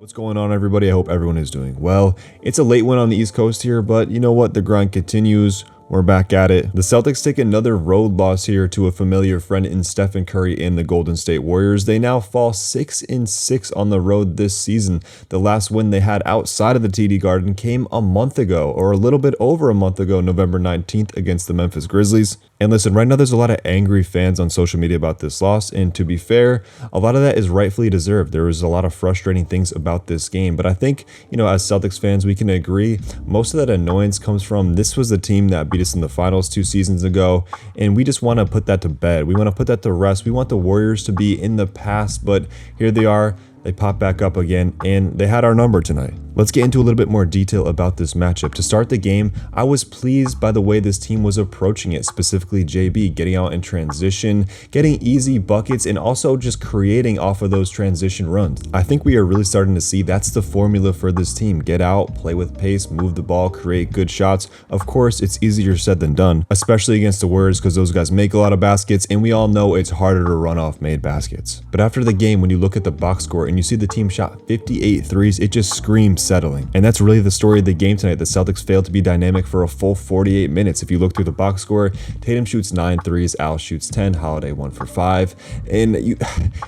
What's going on, everybody? I hope everyone is doing well. It's a late one on the East Coast here, but you know what? The grind continues. We're back at it. The Celtics take another road loss here to a familiar friend in Stephen Curry and the Golden State Warriors. They now fall 6-6 on the road this season. The last win they had outside of the TD Garden came a month ago, or a little bit over a month ago, November 19th against the Memphis Grizzlies. And listen, right now there's a lot of angry fans on social media about this loss, and to be fair, a lot of that is rightfully deserved. There was a lot of frustrating things about this game, but I think, as Celtics fans, we can agree most of that annoyance comes from this was the team that beat us in the finals 2 seasons ago, and we just want to put that to bed. We want to put that to rest. We want the Warriors to be in the past, but here they are. They pop back up again, and they had our number tonight. Let's get into a little bit more detail about this matchup. To start the game, I was pleased by the way this team was approaching it, specifically JB, getting out in transition, getting easy buckets, and also just creating off of those transition runs. I think we are really starting to see that's the formula for this team. Get out, play with pace, move the ball, create good shots. Of course, it's easier said than done, especially against the Warriors because those guys make a lot of baskets, and we all know it's harder to run off made baskets. But after the game, when you look at the box score and you see the team shot 58 threes, it just screams settling. And that's really the story of the game tonight. The Celtics failed to be dynamic for a full 48 minutes. If you look through the box score, Tatum shoots 9 threes, Al shoots 10, Holiday 1 for 5. And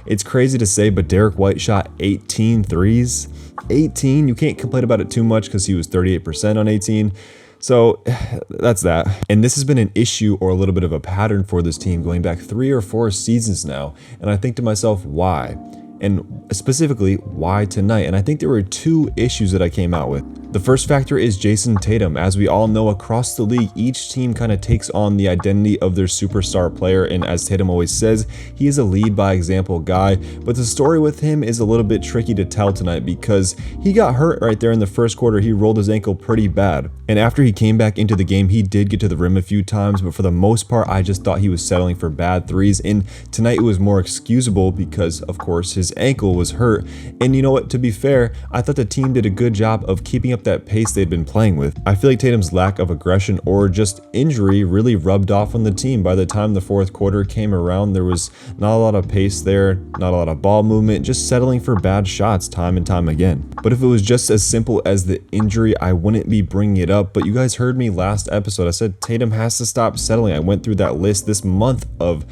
it's crazy to say, but Derek White shot 18 threes. 18, you can't complain about it too much because he was 38% on 18. So that's that. And this has been an issue or a little bit of a pattern for this team going back 3 or 4 seasons now. And I think to myself, why? And specifically, why tonight? And I think there were 2 issues that I came out with. The first factor is Jayson Tatum. As we all know, across the league, each team kind of takes on the identity of their superstar player. And as Tatum always says, he is a lead by example guy. But the story with him is a little bit tricky to tell tonight because he got hurt right there in the first quarter. He rolled his ankle pretty bad. And after he came back into the game, he did get to the rim a few times. But for the most part, I just thought he was settling for bad threes. And tonight it was more excusable because, of course, his ankle was hurt. And you know what? To be fair, I thought the team did a good job of keeping up that pace they'd been playing with. I feel like Tatum's lack of aggression or just injury really rubbed off on the team. By the time the fourth quarter came around, there was not a lot of pace there, not a lot of ball movement, just settling for bad shots time and time again. But if it was just as simple as the injury, I wouldn't be bringing it up. But you guys heard me last episode. I said Tatum has to stop settling. I went through that list this month of,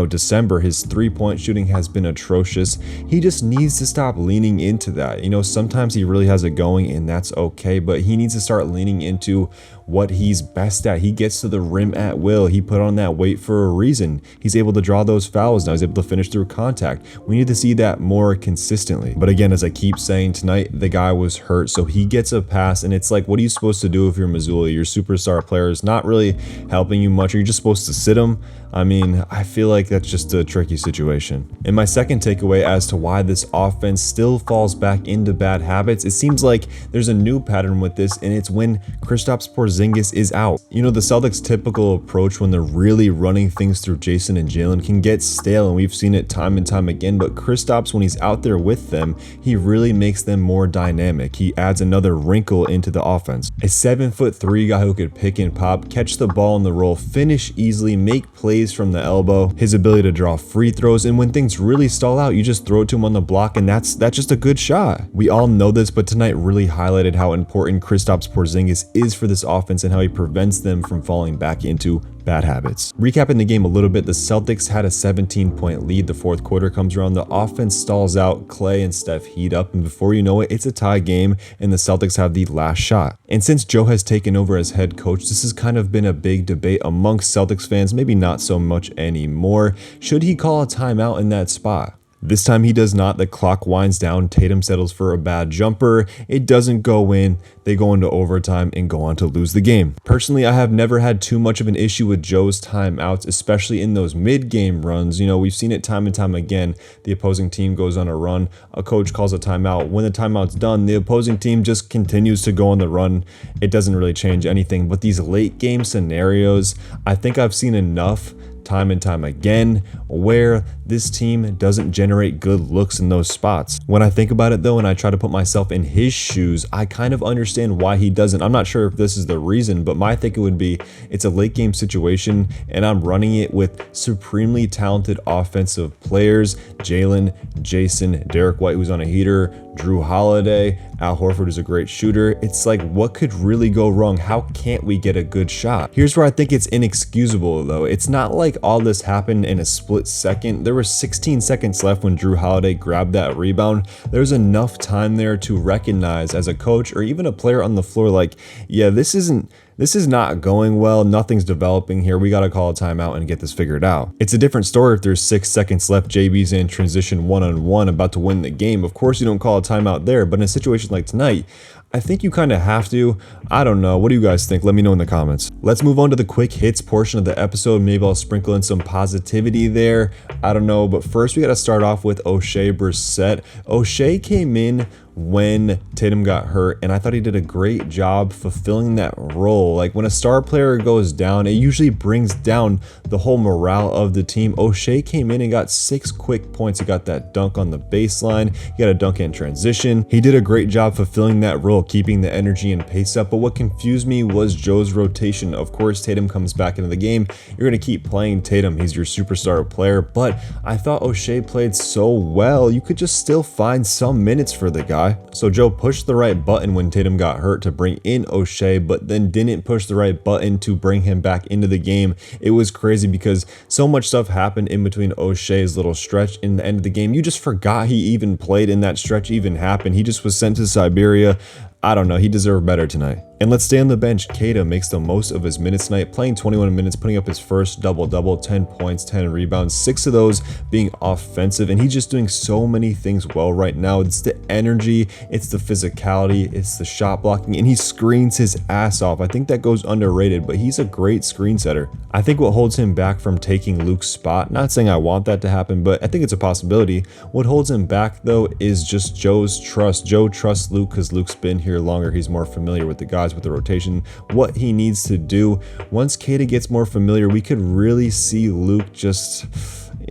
December. His 3-point shooting has been atrocious. He just needs to stop leaning into that. Sometimes he really has it going and that's okay, but he needs to start leaning into what he's best at. He gets to the rim at will. He put on that weight for a reason. He's able to draw those fouls now. He's able to finish through contact. We need to see that more consistently. But again, as I keep saying, tonight the guy was hurt, so he gets a pass, and it's like, what are you supposed to do if you're Missoula? Your superstar player is not really helping you much. Are you just supposed to sit him? I mean, I feel like that's just a tricky situation. And my second takeaway as to why this offense still falls back into bad habits, it seems like there's a new pattern with this, and it's when Kristaps Porzingis is out. The Celtics' typical approach when they're really running things through Jayson and Jalen can get stale, and we've seen it time and time again, but Kristaps, when he's out there with them, he really makes them more dynamic. He adds another wrinkle into the offense. A 7'3" guy who could pick and pop, catch the ball in the roll, finish easily, make plays from the elbow, his ability to draw free throws, and when things really stall out, you just throw it to him on the block, and that's just a good shot. We all know this, but tonight really highlighted how important Kristaps Porzingis is for this offense and how he prevents them from falling back into bad habits. Recapping the game a little bit, the Celtics had a 17-point lead. The fourth quarter comes around, the offense stalls out, Clay and Steph heat up, and before you know it, it's a tie game, and the Celtics have the last shot. And since Joe has taken over as head coach, this has kind of been a big debate amongst Celtics fans, maybe not so much anymore. Should he call a timeout in that spot? This time he does not. The clock winds down. Tatum settles for a bad jumper. It doesn't go in. They go into overtime and go on to lose the game. Personally, I have never had too much of an issue with Joe's timeouts, especially in those mid-game runs. We've seen it time and time again. The opposing team goes on a run. A coach calls a timeout. When the timeout's done, the opposing team just continues to go on the run. It doesn't really change anything. But these late game scenarios, I think I've seen enough time and time again where this team doesn't generate good looks in those spots. When I think about it though, and I try to put myself in his shoes, I kind of understand why he doesn't. I'm not sure if this is the reason, but my thinking would be it's a late game situation and I'm running it with supremely talented offensive players, Jalen, Jayson, Derek White, who's on a heater, Drew Holiday, Al Horford is a great shooter. It's like, what could really go wrong? How can't we get a good shot? Here's where I think it's inexcusable though. It's not like all this happened in a split second. There were 16 seconds left when Drew Holiday grabbed that rebound. There's enough time there to recognize as a coach or even a player on the floor, like, yeah, this is not going well. Nothing's developing here. We got to call a timeout and get this figured out. It's a different story if there's 6 seconds left. JB's in transition one-on-one about to win the game. Of course, you don't call a timeout there, but in a situation like tonight, I think you kind of have to. I don't know. What do you guys think? Let me know in the comments. Let's move on to the quick hits portion of the episode. Maybe I'll sprinkle in some positivity there. I don't know. But first, we got to start off with O'Shea Brissett. O'Shea came in when Tatum got hurt, and I thought he did a great job fulfilling that role. Like when a star player goes down, it usually brings down the whole morale of the team. O'Shea came in and got 6 quick points. He got that dunk on the baseline. He got a dunk in transition. He did a great job fulfilling that role, keeping the energy and pace up. But what confused me was Joe's rotation. Of course, Tatum comes back into the game. You're going to keep playing Tatum. He's your superstar player. But I thought O'Shea played so well. You could just still find some minutes for the guy. So Joe pushed the right button when Tatum got hurt to bring in O'Shea, but then didn't push the right button to bring him back into the game. It was crazy because so much stuff happened in between O'Shea's little stretch in the end of the game. You just forgot he even played in that stretch even happened. He just was sent to Siberia. I don't know, he deserved better tonight. And let's stay on the bench. Kata makes the most of his minutes tonight, playing 21 minutes, putting up his first double-double, 10 points, 10 rebounds, 6 of those being offensive, and he's just doing so many things well right now. It's the energy, it's the physicality, it's the shot blocking, and he screens his ass off. I think that goes underrated, but he's a great screen setter. I think what holds him back from taking Luke's spot, not saying I want that to happen, but I think it's a possibility. What holds him back though is just Joe's trust. Joe trusts Luke because Luke's been here longer. He's more familiar with the guys, with the rotation, what he needs to do. Once Kata gets more familiar, we could really see Luke just,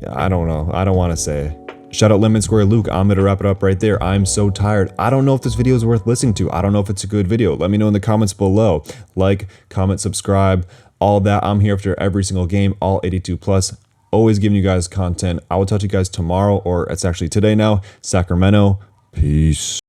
I don't know. I don't want to say. Shout out Lemon Square Luke. I'm going to wrap it up right there. I'm so tired. I don't know if this video is worth listening to. I don't know if it's a good video. Let me know in the comments below. Like, comment, subscribe, all that. I'm here after every single game, all 82 plus. Always giving you guys content. I will talk to you guys tomorrow, or it's actually today now. Sacramento. Peace.